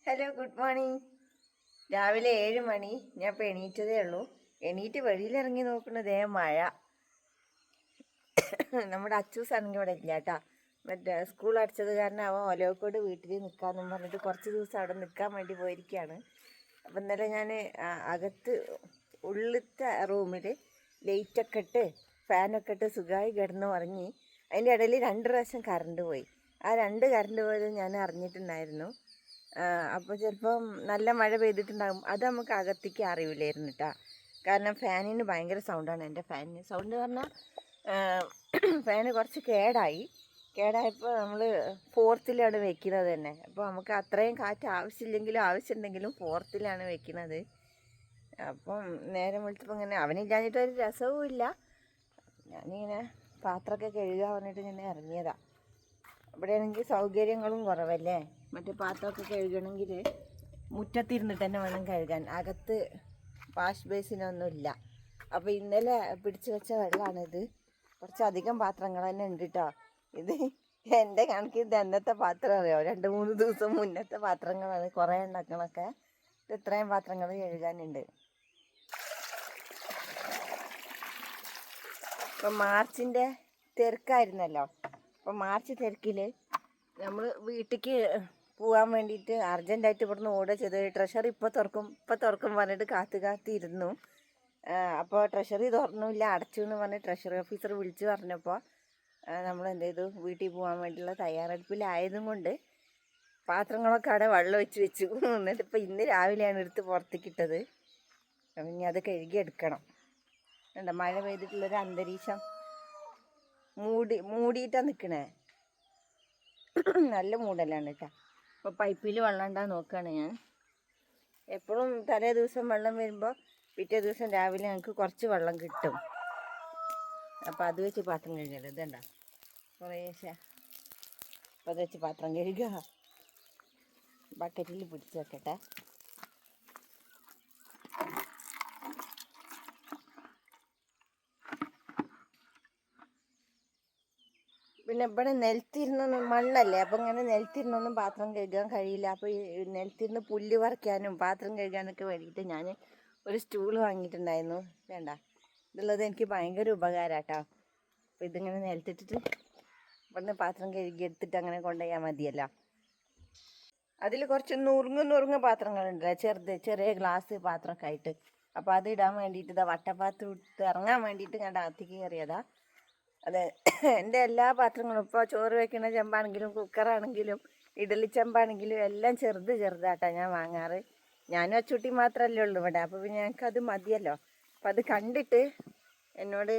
Hello, good morning. രാവിലെ 7 മണി. ഞാൻ ഇപ്പോൾ എണീറ്റതേ ഉള്ളൂ. എണീറ്റ് വെളിയിലിറങ്ങി നോക്കുന്നതേ മഴ. നമ്മുടെ അച്ചൂസാണെങ്കിൽ ഇവിടെ ഇല്ല കേട്ടോ. മറ്റേ സ്കൂൾ അടച്ചത് കാരണം അവൻ ഒലോക്കോട് വീട്ടിൽ നിൽക്കാമെന്നും പറഞ്ഞിട്ട് കുറച്ച് ദിവസം അവിടെ നിൽക്കാൻ വേണ്ടി പോയിരിക്കുകയാണ്. അപ്പം ഇന്നലെ ഞാൻ അകത്ത് ഉള്ളിലത്തെ റൂമിൽ ലൈറ്റൊക്കെ ഇട്ട് ഫാനൊക്കെ ഇട്ട് സുഖമായി കിടന്ന് ഉറങ്ങി. അതിൻ്റെ ഇടയിൽ 2 പ്രാവശ്യം കറണ്ട് പോയി. ആ 2 കറണ്ട് പോയത് ഞാൻ അറിഞ്ഞിട്ടുണ്ടായിരുന്നു. അപ്പോൾ ചിലപ്പം നല്ല മഴ പെയ്തിട്ടുണ്ടാകും. അത് നമുക്ക് അകത്തേക്ക് അറിയില്ലായിരുന്നു കേട്ടോ. കാരണം ഫാനിന് ഭയങ്കര സൗണ്ടാണ്. എൻ്റെ ഫാനിന് സൗണ്ട് പറഞ്ഞാൽ ഫാന് കുറച്ച് കേടായപ്പോൾ നമ്മൾ 4ത്തിലാണ് വെക്കുന്നത് തന്നെ. അപ്പോൾ നമുക്ക് അത്രയും കാറ്റ് ആവശ്യമില്ലെങ്കിലും ആവശ്യമുണ്ടെങ്കിലും 4ത്തിലാണ് വെക്കുന്നത്. അപ്പം നേരം വിളിച്ചപ്പോൾ ഇങ്ങനെ അവനില്ലാഞ്ഞിട്ടൊരു രസവും ഇല്ല. ഞാനിങ്ങനെ പാത്രമൊക്കെ കഴുകാൻ പറഞ്ഞിട്ട് ഇങ്ങനെ ഇറങ്ങിയതാണ്. ഇവിടെയാണെങ്കിൽ സൗകര്യങ്ങളും കുറവല്ലേ. മറ്റേ പാത്രമൊക്കെ കഴുകണമെങ്കിൽ മുറ്റത്തിരുന്നിട്ട് തന്നെ വേണം കഴുകാൻ. അകത്ത് വാഷ് ബേസിനൊന്നുമില്ല. അപ്പോൾ ഇന്നലെ പിടിച്ചു വെച്ച വെള്ളമാണിത്. കുറച്ചധികം പാത്രങ്ങൾ തന്നെ ഉണ്ട് കേട്ടോ. ഇത് എൻ്റെ കണക്കിൽ ഇത് എന്നത്തെ പാത്രം അറിയാമോ? 2-3 ദിവസം മുന്നത്തെ പാത്രങ്ങളാണ്. കുറേ എണ്ണങ്ങളൊക്കെ ഇത് ഇത്രയും പാത്രങ്ങൾ കഴുകാനുണ്ട്. ഇപ്പം മാർച്ചിൻ്റെ തിരക്കായിരുന്നല്ലോ. അപ്പം മാർച്ച് തിരക്കിൽ നമ്മൾ വീട്ടിലേക്ക് പോകാൻ വേണ്ടിയിട്ട് അർജൻറ്റായിട്ട് ഇവിടുന്ന് ഓർഡർ ചെയ്ത് ട്രഷറി ഇപ്പോൾ തുറക്കും പറഞ്ഞിട്ട് കാത്തിരുന്നു. അപ്പോൾ ട്രഷറി തുറന്നില്ല, അടച്ചു എന്ന് പറഞ്ഞ് ട്രഷറി ഓഫീസർ വിളിച്ച് പറഞ്ഞപ്പോൾ നമ്മൾ എന്ത് ചെയ്തു, വീട്ടിൽ പോകാൻ വേണ്ടിയുള്ള തയ്യാറെടുപ്പിലായതും കൊണ്ട് പാത്രങ്ങളൊക്കെ അവിടെ വെള്ളം വെച്ചു. എന്നിട്ട് ഇപ്പോൾ ഇന്ന് രാവിലെയാണ് എടുത്ത് പുറത്തേക്ക് ഇട്ടത്. അപ്പം ഇനി അത് കഴുകിയെടുക്കണം. കണ്ടോ, മഴ പെയ്തിട്ടുള്ളൊരു അന്തരീക്ഷം മൂടിയിട്ടാണ് നിൽക്കണേ. നല്ല മൂടലാണ് കേട്ടോ. അപ്പോൾ പൈപ്പിൽ വെള്ളം ഉണ്ടാകാൻ നോക്കുകയാണ് ഞാൻ. എപ്പോഴും തലേ ദിവസം വെള്ളം വരുമ്പോൾ പിറ്റേ ദിവസം രാവിലെ ഞങ്ങൾക്ക് കുറച്ച് വെള്ളം കിട്ടും. അപ്പോൾ അത് വെച്ച് പാത്രം കഴുകല്ലോ. ഇതുണ്ടോ കുറേശ്ശെ. അപ്പോൾ അത് വെച്ച് പാത്രം കഴുകുക. ബക്കറ്റിൽ പിടിച്ച് വെക്കട്ടെ. പിന്നെ ഇവിടെ നിലത്തിരുന്നൊന്നും മണ്ണല്ലേ. അപ്പം ഇങ്ങനെ നിലത്തിരുന്നൊന്നും പാത്രം കഴുകാൻ കഴിയില്ല. അപ്പോൾ ഈ നിലത്തിരുന്ന് പുല്ല് പറിക്കാനും പാത്രം കഴുകാനൊക്കെ വേണ്ടിയിട്ട് ഞാൻ ഒരു സ്റ്റൂൾ വാങ്ങിയിട്ടുണ്ടായിരുന്നു. വേണ്ട, ഇതുള്ളത് എനിക്ക് ഭയങ്കര ഉപകാരം കേട്ടോ. അപ്പോൾ ഇതിങ്ങനെ നിലത്തിട്ടിട്ട് ഇവിടുന്ന് പാത്രം കഴുകി എടുത്തിട്ട് അങ്ങനെ കൊണ്ടുപോയാൽ മതിയല്ലോ. അതിൽ കുറച്ച് നുറുങ്ങ് പാത്രങ്ങളുണ്ടല്ലോ, ചെറിയ ഗ്ലാസ് പാത്രമൊക്കെ ആയിട്ട്. അപ്പോൾ അത് ഇടാൻ വേണ്ടിയിട്ട് ഇതാ വട്ടപ്പാത്രം ഇട്ട് ഇറങ്ങാൻ വേണ്ടിയിട്ട് ഞാൻ അകത്തേക്ക് കയറിയതാ. അതെ, എൻ്റെ എല്ലാ പാത്രങ്ങളും ഇപ്പോൾ ചോറ് വയ്ക്കുന്ന ചെമ്പാണെങ്കിലും കുക്കറാണെങ്കിലും ഇഡലി ചെമ്പാണെങ്കിലും എല്ലാം ചെറുതാട്ടോ ഞാൻ വാങ്ങാറ്. ഞാനും അച്ചൂട്ടി മാത്രമല്ലേ ഉള്ളൂ ഇവിടെ. അപ്പോൾ പിന്നെ ഞങ്ങൾക്കത് മതിയല്ലോ. അപ്പോൾ അത് കണ്ടിട്ട് എന്നോട്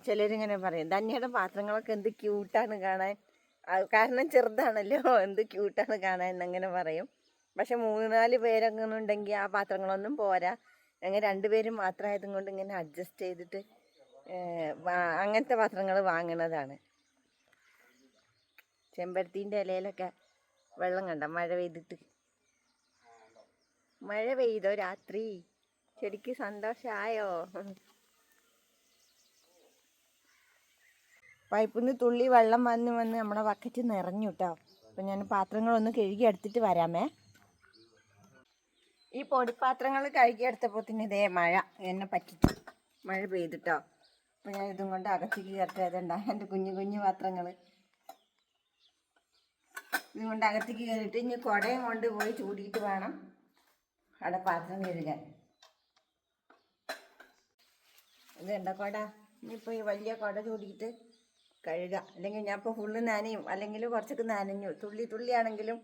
ചിലരിങ്ങനെ പറയും, ധന്യയുടെ പാത്രങ്ങളൊക്കെ എന്ത് ക്യൂട്ടാണ് കാണാൻ, കാരണം ചെറുതാണല്ലോ, എന്ത് ക്യൂട്ടാണ് കാണാൻ എന്നങ്ങനെ പറയും. പക്ഷെ 3-4 പേരങ്ങനെ ഉണ്ടെങ്കിൽ ആ പാത്രങ്ങളൊന്നും പോരാ. ഞങ്ങൾ 2 പേരും മാത്രമായതും കൊണ്ട് ഇങ്ങനെ അഡ്ജസ്റ്റ് ചെയ്തിട്ട് അങ്ങനത്തെ പാത്രങ്ങൾ വാങ്ങണതാണ്. ചെമ്പരത്തീൻ്റെ ഇലയിലൊക്കെ വെള്ളം കണ്ട, മഴ പെയ്തോ രാത്രി? ശരിക്കും സന്തോഷമായോ? പൈപ്പിൽ നിന്ന് തുള്ളി വെള്ളം വന്ന് നമ്മുടെ ബക്കറ്റ് നിറഞ്ഞു കേട്ടോ. അപ്പം ഞാൻ പാത്രങ്ങളൊന്ന് കഴുകി എടുത്തിട്ട് വരാമേ. ഈ പൊടിപ്പാത്രങ്ങൾ കഴുകിയെടുത്തപ്പോൾ തന്നെ ഇതേ മഴ എന്നെ പറ്റിച്ചു. മഴ പെയ്തിട്ടോ. അപ്പോൾ ഞാൻ ഇതും കൊണ്ട് അകത്തേക്ക് കയറ്റേതുണ്ടാ. എൻ്റെ കുഞ്ഞു പാത്രങ്ങൾ ഇതും കൊണ്ട് അകത്തേക്ക് കയറിയിട്ട് ഇനി കുടയും കൊണ്ട് പോയി ചൂടിയിട്ട് വേണം അവിടെ പാത്രം കഴുകാൻ. ഇത് കണ്ട കുട. ഇനിയിപ്പോൾ ഈ വലിയ കുട ചൂടിയിട്ട് കഴുകാം. അല്ലെങ്കിൽ ഞാൻ ഇപ്പോൾ ഫുള്ള് നനയും, അല്ലെങ്കിൽ കുറച്ചൊക്കെ നനഞ്ഞു. തുള്ളിയാണെങ്കിലും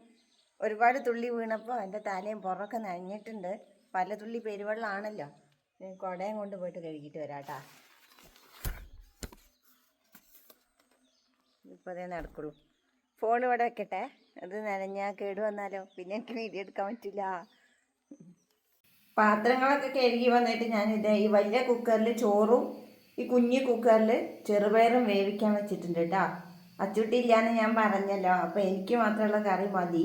ഒരുപാട് തുള്ളി വീണപ്പോൾ എൻ്റെ തലയും പുറമൊക്കെ നനഞ്ഞിട്ടുണ്ട്. പല തുള്ളി പെരുവെള്ളമാണല്ലോ. കുടയും കൊണ്ട് പോയിട്ട് കഴുകിയിട്ട് വരാം കേട്ടോ. ഇപ്പോൾ അതേ നടക്കുള്ളൂ. ഫോൺ ഇവിടെ വെക്കട്ടെ, അത് നനഞ്ഞാൽ കേട് വന്നാലോ, പിന്നെ എനിക്ക് വീഡിയോ എടുക്കാൻ പറ്റില്ല. പാത്രങ്ങളൊക്കെ കഴുകി വന്നിട്ട് ഞാനിത് ഈ വലിയ കുക്കറിൽ ചോറും ഈ കുഞ്ഞു കുക്കറിൽ ചെറുപയറും വേവിക്കാൻ വെച്ചിട്ടുണ്ട് കേട്ടോ. അച്ചൂട്ടി ഇല്ലാന്ന് ഞാൻ പറഞ്ഞല്ലോ. അപ്പോൾ എനിക്ക് മാത്രമുള്ള കറി മതി.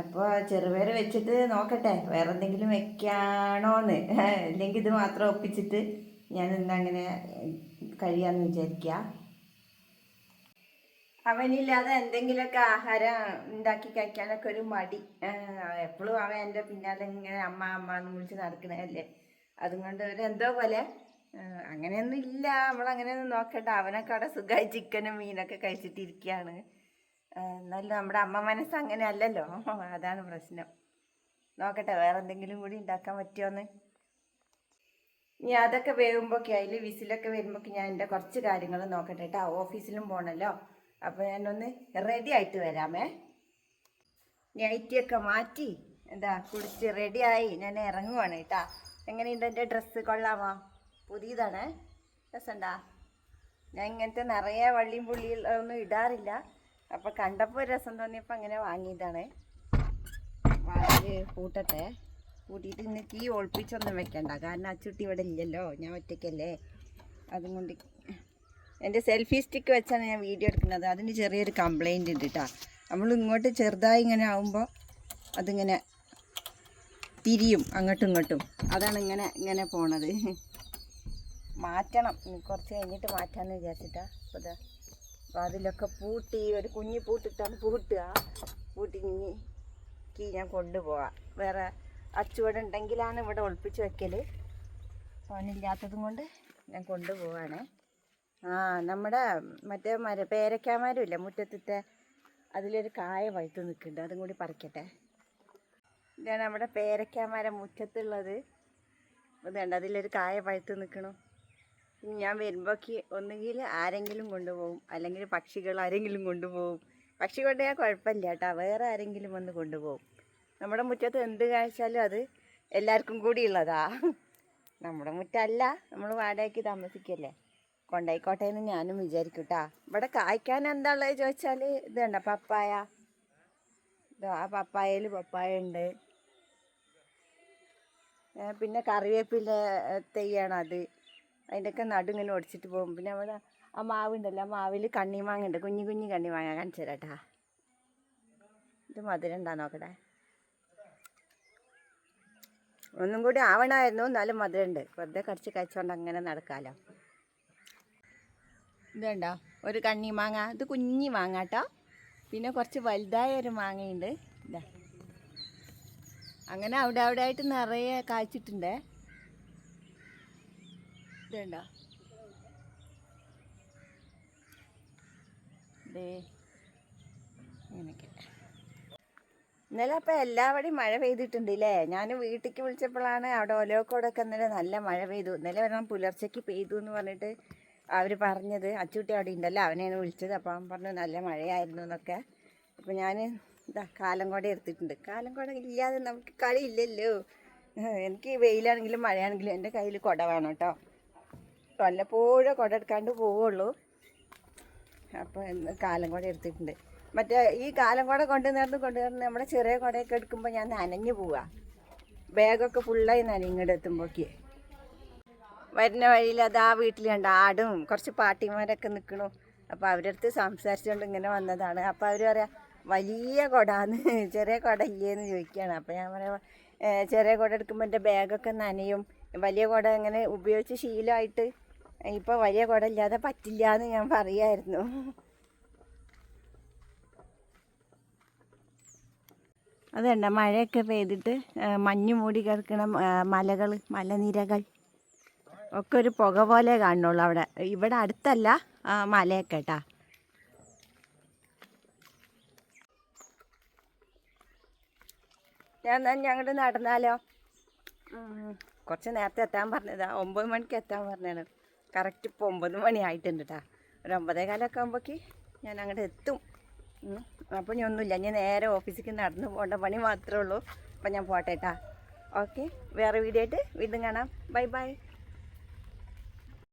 അപ്പോൾ ചെറുപയർ വെച്ചിട്ട് നോക്കട്ടെ വേറെ എന്തെങ്കിലും വെക്കാണോന്ന്. അല്ലെങ്കിൽ ഇത് മാത്രം ഒപ്പിച്ചിട്ട് ഞാൻ ഇന്നങ്ങനെ കഴിയാമെന്ന് വിചാരിക്കുക. അവനില്ലാതെ എന്തെങ്കിലുമൊക്കെ ആഹാരം ഉണ്ടാക്കി കഴിക്കാനൊക്കെ ഒരു മടി. എപ്പോഴും അവൻ എൻ്റെ പിന്നാലെ ഇങ്ങനെ അമ്മ അമ്മ എന്ന് വിളിച്ച് നടക്കണതല്ലേ. അതുകൊണ്ട് ഒരു എന്തോ പോലെ അങ്ങനെയൊന്നും ഇല്ല. നമ്മളങ്ങനെയൊന്നും നോക്കട്ടെ. അവനൊക്കെ അവിടെ സുഖമായി ചിക്കനും മീനൊക്കെ കഴിച്ചിട്ടിരിക്കുകയാണ്. എന്നാലും നമ്മുടെ അമ്മ മനസ്സ് അങ്ങനെ അല്ലല്ലോ. അതാണ് പ്രശ്നം. നോക്കട്ടെ വേറെ എന്തെങ്കിലും കൂടി ഉണ്ടാക്കാൻ പറ്റുമോയെന്ന്. ഇനി അതൊക്കെ വേകുമ്പോഴൊക്കെ അതിൽ വിസിലൊക്കെ വരുമ്പോഴൊക്കെ ഞാൻ എൻ്റെ കുറച്ച് കാര്യങ്ങൾ നോക്കട്ടെ കേട്ടോ. ഓഫീസിലും പോകണമല്ലോ. അപ്പോൾ ഞാനൊന്ന് റെഡി ആയിട്ട് വരാമേ. നൈറ്റിയൊക്കെ മാറ്റി എന്താ കുളിച്ച് റെഡിയായി ഞാൻ ഇറങ്ങുവാണ് കേട്ടോ. എങ്ങനെയുണ്ട് എൻ്റെ ഡ്രസ്സ്? കൊള്ളാമോ? പുതിയതാണ്. രസമുണ്ടാ? ഞാൻ ഇങ്ങനത്തെ നിറയെ വള്ളിയും പുള്ളിയൊന്നും ഇടാറില്ല. അപ്പോൾ കണ്ടപ്പോൾ രസം തോന്നിയപ്പോൾ അങ്ങനെ വാങ്ങിയതാണ്. കൂട്ടട്ടെ. കൂട്ടിയിട്ട് ഇന്ന് തീ ഒളിപ്പിച്ചൊന്നും വെക്കണ്ട. കാരണം അച്ചുട്ടി ഇവിടെ ഇല്ലല്ലോ, ഞാൻ ഒറ്റയ്ക്കല്ലേ. അതുകൊണ്ട് എൻ്റെ സെൽഫി സ്റ്റിക്ക് വെച്ചാണ് ഞാൻ വീഡിയോ എടുക്കുന്നത്. അതിന് ചെറിയൊരു കംപ്ലൈൻറ്റ് ഉണ്ട് കേട്ടോ. നമ്മൾ ഇങ്ങോട്ട് ചെറുതായി ഇങ്ങനെ ആകുമ്പോൾ അതിങ്ങനെ തിരിയും അങ്ങോട്ടും ഇങ്ങോട്ടും. അതാണ് ഇങ്ങനെ പോണത്. മാറ്റണം. കുറച്ച് കഴിഞ്ഞിട്ട് മാറ്റാമെന്ന് വിചാരിച്ചിട്ടാണ്. അപ്പോൾ അതിലൊക്കെ പൂട്ടി ഒരു കുഞ്ഞി പൂട്ടിട്ടാണ് പൂട്ടുക. പൂട്ടി ഞാൻ കൊണ്ടുപോകാം. വേറെ അച്ചുവട ഉണ്ടെങ്കിലാണ് ഇവിടെ ഒളിപ്പിച്ച് വെക്കൽ. ഫോണില്ലാത്തതും കൊണ്ട് ഞാൻ കൊണ്ടുപോവാണ്. നമ്മുടെ മറ്റേ പേരക്കാമരമില്ല മുറ്റത്തെ, അതിലൊരു കായ പഴുത്ത് നിൽക്കുന്നുണ്ട്. അതും കൂടി പറിക്കട്ടെ. ഇതാണ് നമ്മുടെ പേരക്കാമരം മുറ്റത്തുള്ളത്. അതുകൊണ്ട് അതിലൊരു കായ പഴുത്ത് നിൽക്കണു. ഞാൻ വരുമ്പോഴേക്ക് ഒന്നുകിൽ ആരെങ്കിലും കൊണ്ടുപോകും, അല്ലെങ്കിൽ പക്ഷികൾ ആരെങ്കിലും കൊണ്ടുപോകും. പക്ഷി കൊണ്ടുപോയാൽ കുഴപ്പമില്ല കേട്ടോ. വേറെ ആരെങ്കിലും വന്ന് കൊണ്ടുപോകും. നമ്മുടെ മുറ്റത്ത് എന്ത് കാഴ്ചാലും അത് എല്ലാവർക്കും കൂടി ഉള്ളതാ. നമ്മുടെ മുറ്റമല്ല, നമ്മൾ വാടകയ്ക്ക് താമസിക്കല്ലേ. കൊണ്ടായിക്കോട്ടെ എന്ന് ഞാനും വിചാരിക്കും കേട്ടോ. ഇവിടെ കായ്ക്കാൻ എന്താ ഉള്ളത് ചോദിച്ചാൽ ഇത് കണ്ട പപ്പായ. ആ പപ്പായയിൽ പപ്പായ ഉണ്ട്. പിന്നെ കറിവേപ്പില തെയ്യാണ് അത്. അതിൻ്റെയൊക്കെ നടുങ്ങനെ ഒടിച്ചിട്ട് പോകും. പിന്നെ അവിടെ ആ മാവുണ്ടല്ലോ, ആ മാവിൽ കണ്ണിമാങ്ങ ഉണ്ട്. കുഞ്ഞു കുഞ്ഞു കണ്ണിമാങ്ങ കാണിച്ചു തരാട്ടാ. ഇത് മധുരം ഉണ്ടാ നോക്കട്ടെ. ഒന്നും കൂടി ആവണമായിരുന്നു, എന്നാലും മധുരമുണ്ട്. വെറുതെ കടിച്ച് കഴിച്ചുകൊണ്ട് അങ്ങനെ നടക്കാമല്ലോ. ഇതുണ്ടോ ഒരു കണ്ണിമാങ്ങ. ഇത് കുഞ്ഞി മാങ്ങ കേട്ടോ. പിന്നെ കുറച്ച് വലുതായ ഒരു മാങ്ങയുണ്ട്. ഇതാ അങ്ങനെ അവിടെ ആയിട്ട് നിറയെ കായ്ച്ചിട്ടുണ്ട്. ഇതുണ്ടോ അങ്ങനെയൊക്കെ. ഇന്നലെ അപ്പോൾ എല്ലാവരുടെയും മഴ പെയ്തിട്ടുണ്ട് അല്ലേ. ഞാൻ വീട്ടിലേക്ക് വിളിച്ചപ്പോഴാണ് അവിടെ ഒലോക്കോടൊക്കെ ഇന്നലെ നല്ല മഴ പെയ്തു. ഇന്നലെ വരണം പുലർച്ചയ്ക്ക് പെയ്തു എന്ന് പറഞ്ഞിട്ട് അവർ പറഞ്ഞത്. അച്ചുകുട്ടി അവിടെ ഉണ്ടല്ലോ, അവനെയാണ് വിളിച്ചത്. അപ്പോൾ അവൻ പറഞ്ഞു നല്ല മഴയായിരുന്നു എന്നൊക്കെ. അപ്പോൾ ഞാൻ ഇതാ കാലം കുട എടുത്തിട്ടുണ്ട്. കാലം കുട ഇല്ലാതെ നമുക്ക് കളിയില്ലല്ലോ. എനിക്ക് വെയിലാണെങ്കിലും മഴയാണെങ്കിലും എൻ്റെ കയ്യിൽ കുട വേണം കേട്ടോ. വല്ലപ്പോഴും കുട എടുക്കാണ്ട് പോവുള്ളൂ. അപ്പോൾ കാലം കുട എടുത്തിട്ടുണ്ട്. മറ്റേ ഈ കാലം കുട കൊണ്ടുവന്ന് നമ്മുടെ ചെറിയ കുടയൊക്കെ എടുക്കുമ്പോൾ ഞാൻ നനഞ്ഞു പോവുക. ബാഗൊക്കെ ഫുള്ളായി നനഞ്ഞ് ഇങ്ങോട്ട് എത്തുമ്പോഴേക്ക്. വരുന്ന വഴിയിൽ അത് ആ വീട്ടിൽ കണ്ട ആടും കുറച്ച് പാട്ടിമാരൊക്കെ നിൽക്കണു. അപ്പോൾ അവരുടെ അടുത്ത് സംസാരിച്ചുകൊണ്ട് ഇങ്ങനെ വന്നതാണ്. അപ്പോൾ അവർ പറയാം വലിയ കുടന്ന്, ചെറിയ കുട ഇല്ലേന്ന് ചോദിക്കുകയാണ്. അപ്പോൾ ഞാൻ പറയാം ചെറിയ കുട എടുക്കുമ്പോൾ എൻ്റെ ബാഗൊക്കെ നനയും. വലിയ കുട ഇങ്ങനെ ഉപയോഗിച്ച് ശീലമായിട്ട് ഇപ്പോൾ വലിയ കുട ഇല്ലാതെ പറ്റില്ല എന്ന് ഞാൻ പറയായിരുന്നു. അതുണ്ട മഴയൊക്കെ പെയ്തിട്ട് മഞ്ഞ് മൂടി കിടക്കണ മലകൾ, മലനിരകൾ ഒക്കെ ഒരു പുക പോലെ കാണുള്ളൂ അവിടെ. ഇവിടെ അടുത്തല്ല മലയൊക്കെ കേട്ടാ. ഞങ്ങൾ നടന്നാലോ? കുറച്ച് നേരത്തെ എത്താൻ പറഞ്ഞതാ. 9 മണിക്ക് എത്താൻ പറഞ്ഞാണ്. കറക്റ്റ് ഇപ്പോൾ 9 മണി ആയിട്ടുണ്ട് കേട്ടോ. ഒരു 9:15 ആകുമ്പോഴേക്ക് ഞാൻ അങ്ങോട്ട് എത്തും. അപ്പോൾ ഞാൻ ഒന്നുമില്ല, ഞാൻ നേരെ ഓഫീസിലേക്ക് നടന്നു പോകേണ്ട പണി മാത്രമേ ഉള്ളൂ. അപ്പോൾ ഞാൻ പോട്ടെ കേട്ടോ. ഓക്കെ, വേറെ വീഡിയോ ആയിട്ട് വീണ്ടും കാണാം. Bye bye.